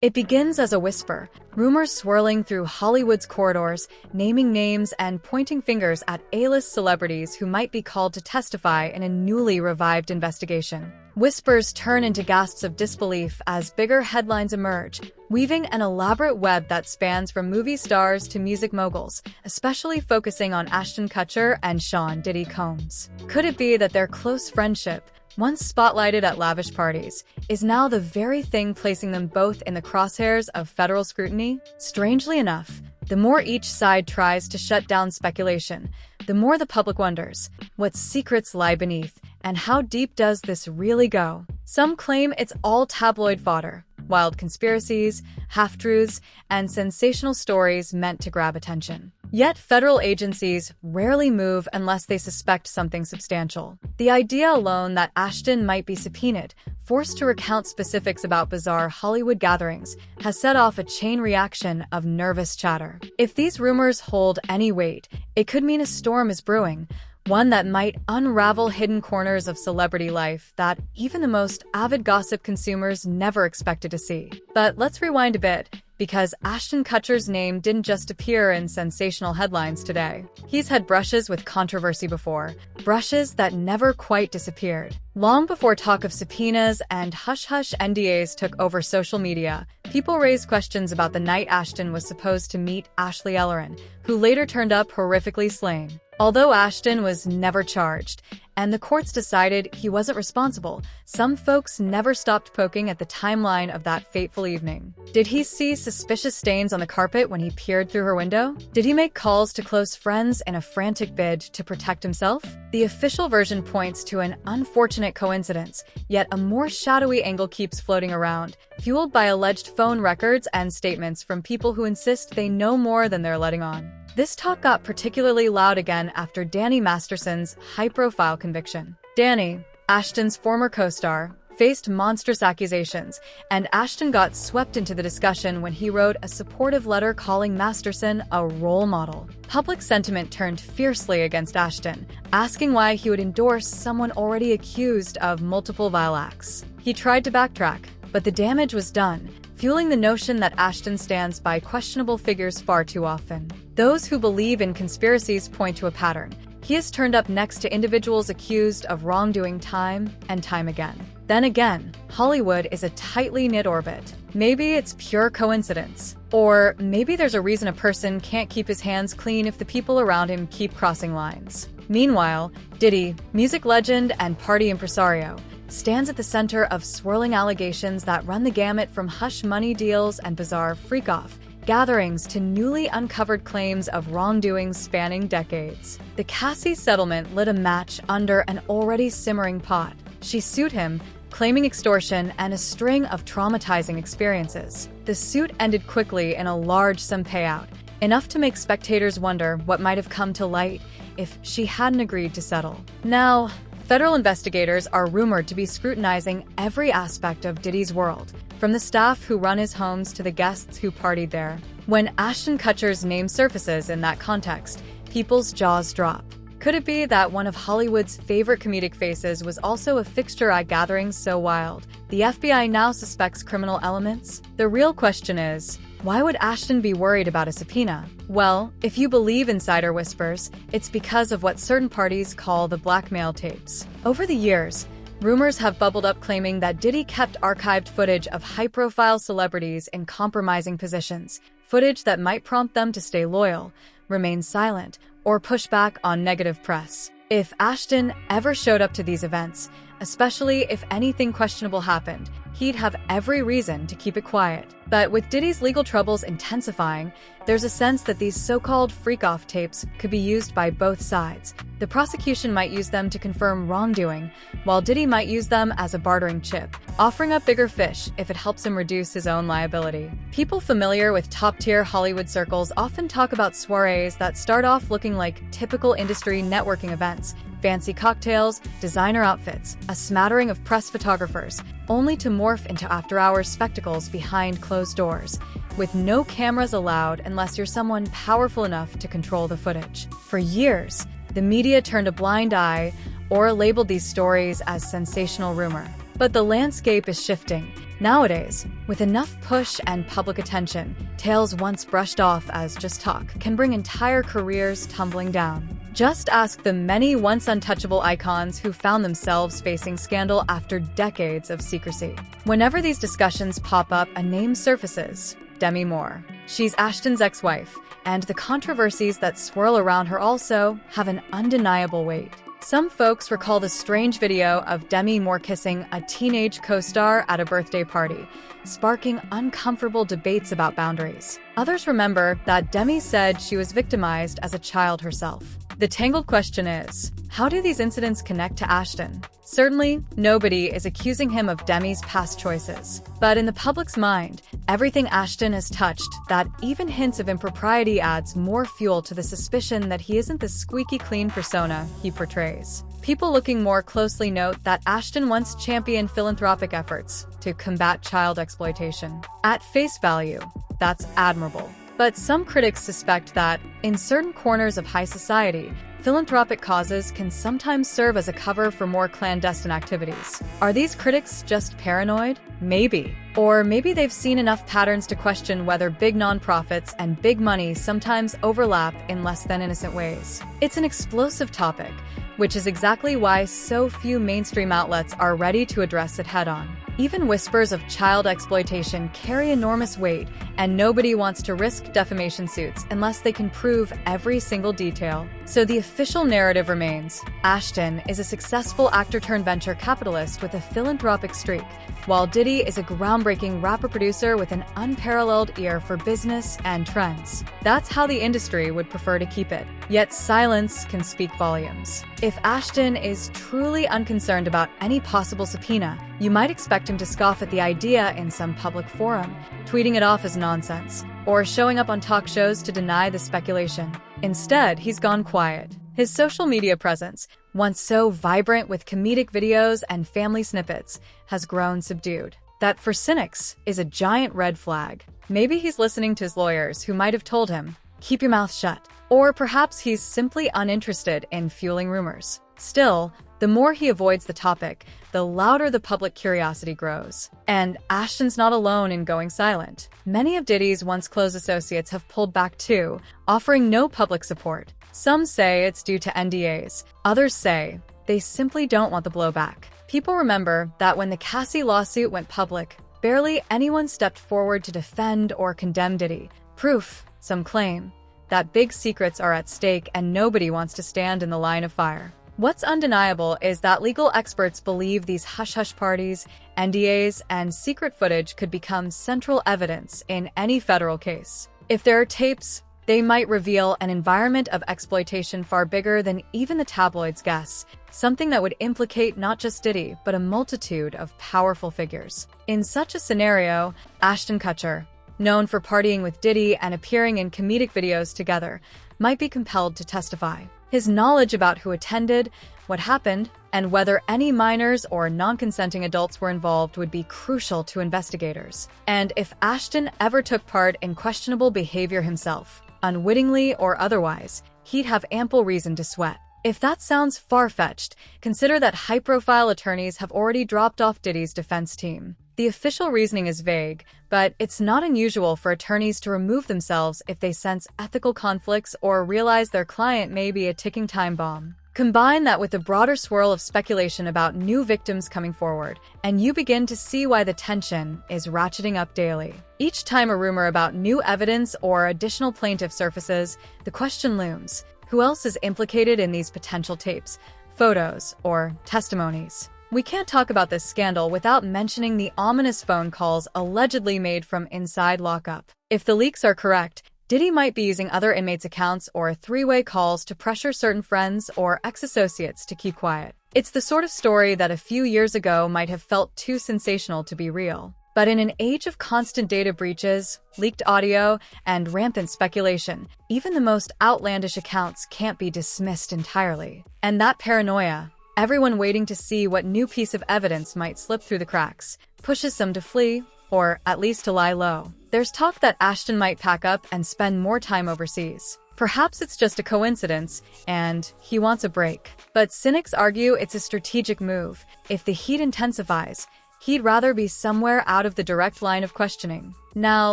It begins as a whisper, rumors swirling through Hollywood's corridors, naming names and pointing fingers at A-list celebrities who might be called to testify in a newly revived investigation. Whispers turn into gasps of disbelief as bigger headlines emerge, weaving an elaborate web that spans from movie stars to music moguls, especially focusing on Ashton Kutcher and Sean Diddy Combs. Could it be that their close friendship, once spotlighted at lavish parties, is now the very thing placing them both in the crosshairs of federal scrutiny? Strangely enough, the more each side tries to shut down speculation, the more the public wonders, what secrets lie beneath, and how deep does this really go? Some claim it's all tabloid fodder, wild conspiracies, half-truths, and sensational stories meant to grab attention. Yet federal agencies rarely move unless they suspect something substantial. The idea alone that Ashton might be subpoenaed, forced to recount specifics about bizarre Hollywood gatherings, has set off a chain reaction of nervous chatter. If these rumors hold any weight, it could mean a storm is brewing, one that might unravel hidden corners of celebrity life that even the most avid gossip consumers never expected to see. But let's rewind a bit, because Ashton Kutcher's name didn't just appear in sensational headlines today. He's had brushes with controversy before, brushes that never quite disappeared. Long before talk of subpoenas and hush-hush NDAs took over social media, people raised questions about the night Ashton was supposed to meet Ashley Ellerin, who later turned up horrifically slain. Although Ashton was never charged, and the courts decided he wasn't responsible, some folks never stopped poking at the timeline of that fateful evening. Did he see suspicious stains on the carpet when he peered through her window? Did he make calls to close friends in a frantic bid to protect himself? The official version points to an unfortunate coincidence, yet a more shadowy angle keeps floating around, fueled by alleged phone records and statements from people who insist they know more than they're letting on. This talk got particularly loud again after Danny Masterson's high-profile conviction. Danny, Ashton's former co-star, faced monstrous accusations, and Ashton got swept into the discussion when he wrote a supportive letter calling Masterson a role model. Public sentiment turned fiercely against Ashton, asking why he would endorse someone already accused of multiple vile acts. He tried to backtrack, but the damage was done, fueling the notion that Ashton stands by questionable figures far too often. Those who believe in conspiracies point to a pattern. He has turned up next to individuals accused of wrongdoing time and time again. Then again, Hollywood is a tightly knit orbit. Maybe it's pure coincidence. Or maybe there's a reason a person can't keep his hands clean if the people around him keep crossing lines. Meanwhile, Diddy, music legend and party impresario, stands at the center of swirling allegations that run the gamut from hush money deals and bizarre freak-off gatherings to newly uncovered claims of wrongdoing spanning decades. The Cassie settlement lit a match under an already simmering pot. She sued him, claiming extortion and a string of traumatizing experiences. The suit ended quickly in a large sum payout, enough to make spectators wonder what might have come to light if she hadn't agreed to settle. Now, federal investigators are rumored to be scrutinizing every aspect of Diddy's world, from the staff who run his homes to the guests who partied there. When Ashton Kutcher's name surfaces in that context, people's jaws drop. Could it be that one of Hollywood's favorite comedic faces was also a fixture at gatherings so wild the FBI now suspects criminal elements? The real question is, why would Ashton be worried about a subpoena? Well, if you believe insider whispers, it's because of what certain parties call the blackmail tapes. Over the years, rumors have bubbled up claiming that Diddy kept archived footage of high-profile celebrities in compromising positions, footage that might prompt them to stay loyal, remain silent, or push back on negative press. If Ashton ever showed up to these events, especially if anything questionable happened, he'd have every reason to keep it quiet. But with Diddy's legal troubles intensifying, there's a sense that these so-called freak-off tapes could be used by both sides. The prosecution might use them to confirm wrongdoing, while Diddy might use them as a bartering chip, offering up bigger fish if it helps him reduce his own liability. People familiar with top-tier Hollywood circles often talk about soirees that start off looking like typical industry networking events, fancy cocktails, designer outfits, a smattering of press photographers, only to morph into after-hours spectacles behind closed doors, with no cameras allowed unless you're someone powerful enough to control the footage. For years, the media turned a blind eye or labeled these stories as sensational rumor. But the landscape is shifting. Nowadays, with enough push and public attention, tales once brushed off as just talk can bring entire careers tumbling down. Just ask the many once untouchable icons who found themselves facing scandal after decades of secrecy. Whenever these discussions pop up, a name surfaces: Demi Moore. She's Ashton's ex-wife, and the controversies that swirl around her also have an undeniable weight. Some folks recall the strange video of Demi Moore kissing a teenage co-star at a birthday party, sparking uncomfortable debates about boundaries. Others remember that Demi said she was victimized as a child herself. The tangled question is, how do these incidents connect to Ashton? Certainly, nobody is accusing him of Demi's past choices. But in the public's mind, everything Ashton has touched, that even hints of impropriety adds more fuel to the suspicion that he isn't the squeaky clean persona he portrays. People looking more closely note that Ashton once championed philanthropic efforts to combat child exploitation. At face value, that's admirable. But some critics suspect that, in certain corners of high society, philanthropic causes can sometimes serve as a cover for more clandestine activities. Are these critics just paranoid? Maybe. Or maybe they've seen enough patterns to question whether big nonprofits and big money sometimes overlap in less than innocent ways. It's an explosive topic, which is exactly why so few mainstream outlets are ready to address it head-on. Even whispers of child exploitation carry enormous weight, and nobody wants to risk defamation suits unless they can prove every single detail. So the official narrative remains: Ashton is a successful actor-turned-venture capitalist with a philanthropic streak, while Diddy is a groundbreaking rapper-producer with an unparalleled ear for business and trends. That's how the industry would prefer to keep it. Yet silence can speak volumes. If Ashton is truly unconcerned about any possible subpoena, you might expect him to scoff at the idea in some public forum, tweeting it off as nonsense, or showing up on talk shows to deny the speculation. Instead, he's gone quiet. His social media presence, once so vibrant with comedic videos and family snippets, has grown subdued. That, for cynics, is a giant red flag. Maybe he's listening to his lawyers who might have told him, "Keep your mouth shut." Or perhaps he's simply uninterested in fueling rumors. Still, the more he avoids the topic, the louder the public curiosity grows. And Ashton's not alone in going silent. Many of Diddy's once close associates have pulled back too, offering no public support. Some say it's due to NDAs. Others say they simply don't want the blowback. People remember that when the Cassie lawsuit went public, barely anyone stepped forward to defend or condemn Diddy. Proof, some claim, that big secrets are at stake and nobody wants to stand in the line of fire. What's undeniable is that legal experts believe these hush-hush parties, NDAs, and secret footage could become central evidence in any federal case. If there are tapes, they might reveal an environment of exploitation far bigger than even the tabloids guess, something that would implicate not just Diddy, but a multitude of powerful figures. In such a scenario, Ashton Kutcher, known for partying with Diddy and appearing in comedic videos together, might be compelled to testify. His knowledge about who attended, what happened, and whether any minors or non-consenting adults were involved would be crucial to investigators. And if Ashton ever took part in questionable behavior himself, unwittingly or otherwise, he'd have ample reason to sweat. If that sounds far-fetched, consider that high-profile attorneys have already dropped off Diddy's defense team. The official reasoning is vague, but it's not unusual for attorneys to remove themselves if they sense ethical conflicts or realize their client may be a ticking time bomb. Combine that with the broader swirl of speculation about new victims coming forward, and you begin to see why the tension is ratcheting up daily. Each time a rumor about new evidence or additional plaintiff surfaces, the question looms: who else is implicated in these potential tapes, photos, or testimonies? We can't talk about this scandal without mentioning the ominous phone calls allegedly made from inside lockup. If the leaks are correct, Diddy might be using other inmates' accounts or three-way calls to pressure certain friends or ex-associates to keep quiet. It's the sort of story that a few years ago might have felt too sensational to be real. But in an age of constant data breaches, leaked audio, and rampant speculation, even the most outlandish accounts can't be dismissed entirely. And that paranoia, everyone waiting to see what new piece of evidence might slip through the cracks, pushes some to flee, or at least to lie low. There's talk that Ashton might pack up and spend more time overseas. Perhaps it's just a coincidence, and he wants a break. But cynics argue it's a strategic move. If the heat intensifies, He'd rather be somewhere out of the direct line of questioning. Now,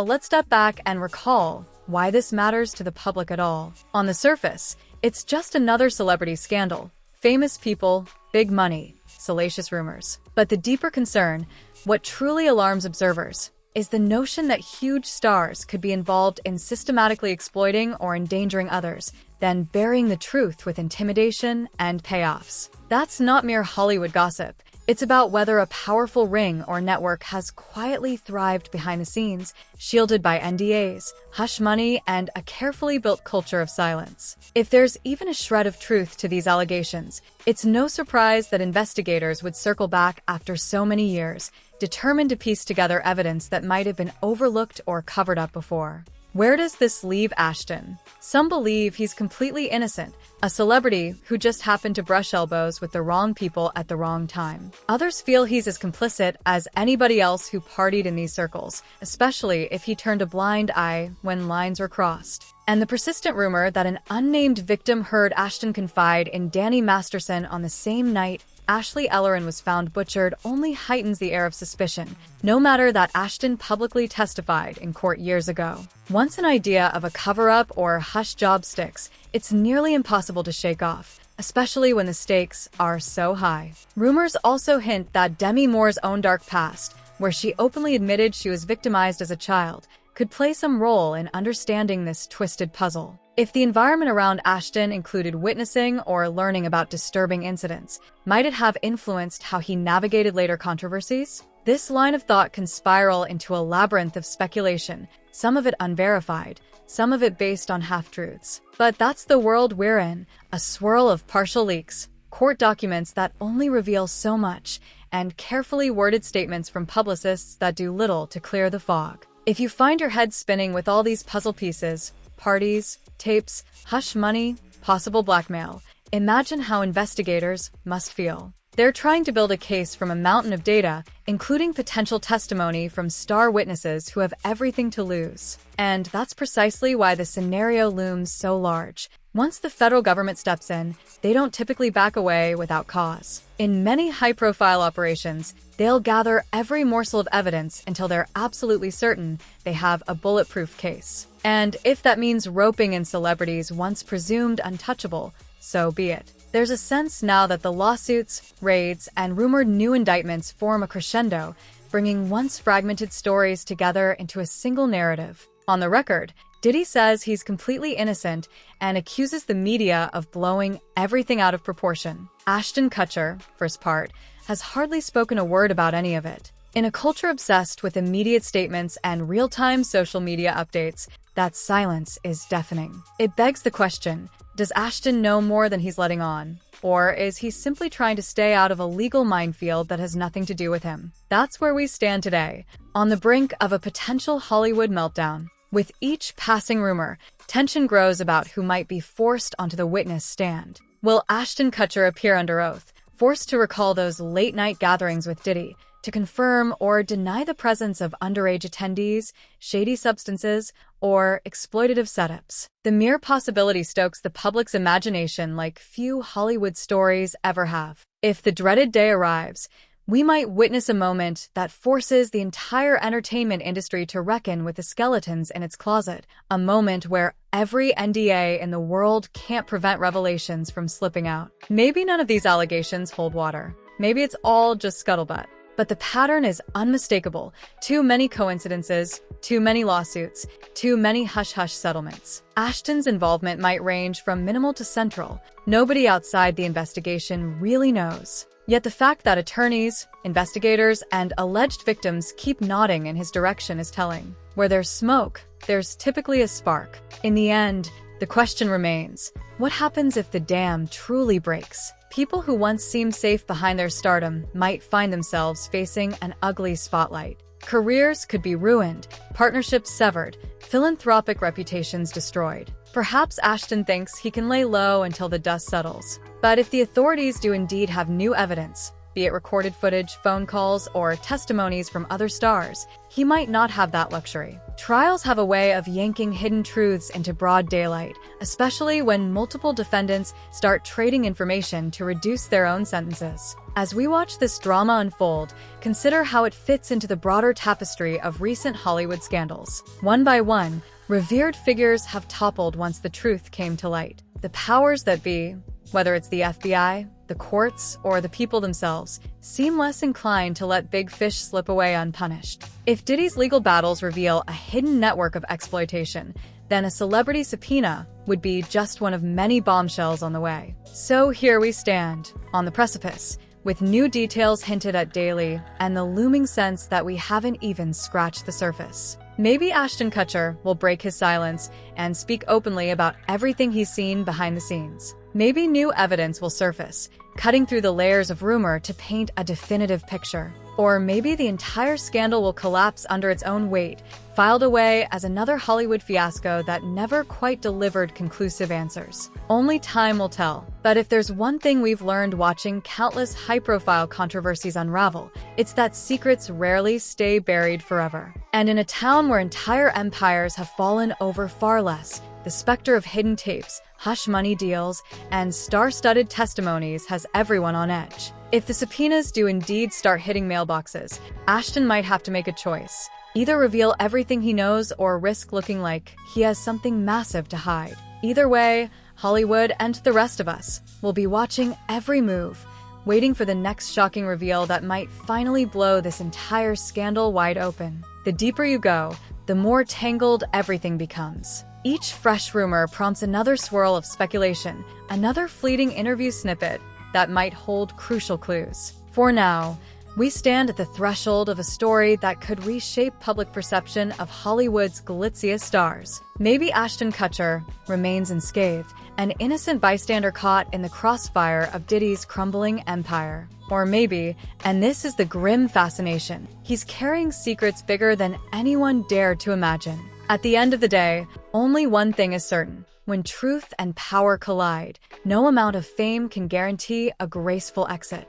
let's step back and recall why this matters to the public at all. On the surface, it's just another celebrity scandal. Famous people, big money, salacious rumors. But the deeper concern, what truly alarms observers, is the notion that huge stars could be involved in systematically exploiting or endangering others, then burying the truth with intimidation and payoffs. That's not mere Hollywood gossip. It's about whether a powerful ring or network has quietly thrived behind the scenes, shielded by NDAs, hush money, and a carefully built culture of silence. If there's even a shred of truth to these allegations, it's no surprise that investigators would circle back after so many years, determined to piece together evidence that might have been overlooked or covered up before. Where does this leave Ashton? Some believe he's completely innocent, a celebrity who just happened to brush elbows with the wrong people at the wrong time. Others feel he's as complicit as anybody else who partied in these circles, especially if he turned a blind eye when lines were crossed. And the persistent rumor that an unnamed victim heard Ashton confide in Danny Masterson on the same night Ashley Ellerin was found butchered only heightens the air of suspicion, no matter that Ashton publicly testified in court years ago. Once an idea of a cover-up or hush job sticks, it's nearly impossible to shake off, especially when the stakes are so high. Rumors also hint that Demi Moore's own dark past, where she openly admitted she was victimized as a child, could play some role in understanding this twisted puzzle. If the environment around Ashton included witnessing or learning about disturbing incidents, might it have influenced how he navigated later controversies? This line of thought can spiral into a labyrinth of speculation, some of it unverified, some of it based on half-truths. But that's the world we're in, a swirl of partial leaks, court documents that only reveal so much, and carefully worded statements from publicists that do little to clear the fog. If you find your head spinning with all these puzzle pieces, parties, tapes, hush money, possible blackmail, imagine how investigators must feel. They're trying to build a case from a mountain of data, including potential testimony from star witnesses who have everything to lose. And that's precisely why the scenario looms so large. Once the federal government steps in, they don't typically back away without cause. In many high-profile operations, they'll gather every morsel of evidence until they're absolutely certain they have a bulletproof case. And if that means roping in celebrities once presumed untouchable, so be it. There's a sense now that the lawsuits, raids, and rumored new indictments form a crescendo, bringing once fragmented stories together into a single narrative. On the record, Diddy says he's completely innocent and accuses the media of blowing everything out of proportion. Ashton Kutcher, for his part, has hardly spoken a word about any of it. In a culture obsessed with immediate statements and real-time social media updates, that silence is deafening. It begs the question, does Ashton know more than he's letting on? Or is he simply trying to stay out of a legal minefield that has nothing to do with him? That's where we stand today, on the brink of a potential Hollywood meltdown. With each passing rumor, tension grows about who might be forced onto the witness stand. Will Ashton Kutcher appear under oath, forced to recall those late-night gatherings with Diddy, to confirm or deny the presence of underage attendees, shady substances, or exploitative setups? The mere possibility stokes the public's imagination like few Hollywood stories ever have. If the dreaded day arrives, we might witness a moment that forces the entire entertainment industry to reckon with the skeletons in its closet, a moment where every NDA in the world can't prevent revelations from slipping out. Maybe none of these allegations hold water. Maybe it's all just scuttlebutt. But the pattern is unmistakable. Too many coincidences, too many lawsuits, too many hush-hush settlements. Ashton's involvement might range from minimal to central. Nobody outside the investigation really knows. Yet the fact that attorneys, investigators, and alleged victims keep nodding in his direction is telling. Where there's smoke, there's typically a spark. In the end, the question remains, what happens if the dam truly breaks? People who once seemed safe behind their stardom might find themselves facing an ugly spotlight. Careers could be ruined, partnerships severed, philanthropic reputations destroyed. Perhaps Ashton thinks he can lay low until the dust settles. But if the authorities do indeed have new evidence, be it recorded footage, phone calls, or testimonies from other stars, he might not have that luxury. Trials have a way of yanking hidden truths into broad daylight, especially when multiple defendants start trading information to reduce their own sentences. As we watch this drama unfold, consider how it fits into the broader tapestry of recent Hollywood scandals. One by one, revered figures have toppled once the truth came to light. The powers that be, whether it's the FBI, the courts, or the people themselves, seem less inclined to let big fish slip away unpunished. If Diddy's legal battles reveal a hidden network of exploitation, then a celebrity subpoena would be just one of many bombshells on the way. So here we stand, on the precipice, with new details hinted at daily, and the looming sense that we haven't even scratched the surface. Maybe Ashton Kutcher will break his silence and speak openly about everything he's seen behind the scenes. Maybe new evidence will surface, cutting through the layers of rumor to paint a definitive picture. Or maybe the entire scandal will collapse under its own weight, filed away as another Hollywood fiasco that never quite delivered conclusive answers. Only time will tell. But if there's one thing we've learned watching countless high-profile controversies unravel, it's that secrets rarely stay buried forever. And in a town where entire empires have fallen over far less, the specter of hidden tapes, hush money deals, and star-studded testimonies has everyone on edge. If the subpoenas do indeed start hitting mailboxes, Ashton might have to make a choice. Either reveal everything he knows or risk looking like he has something massive to hide. Either way, Hollywood and the rest of us will be watching every move, waiting for the next shocking reveal that might finally blow this entire scandal wide open. The deeper you go, the more tangled everything becomes. Each fresh rumor prompts another swirl of speculation, another fleeting interview snippet that might hold crucial clues. For now, we stand at the threshold of a story that could reshape public perception of Hollywood's glitziest stars. Maybe Ashton Kutcher remains unscathed, an innocent bystander caught in the crossfire of Diddy's crumbling empire. Or maybe, and this is the grim fascination, he's carrying secrets bigger than anyone dared to imagine. At the end of the day, only one thing is certain. When truth and power collide, no amount of fame can guarantee a graceful exit.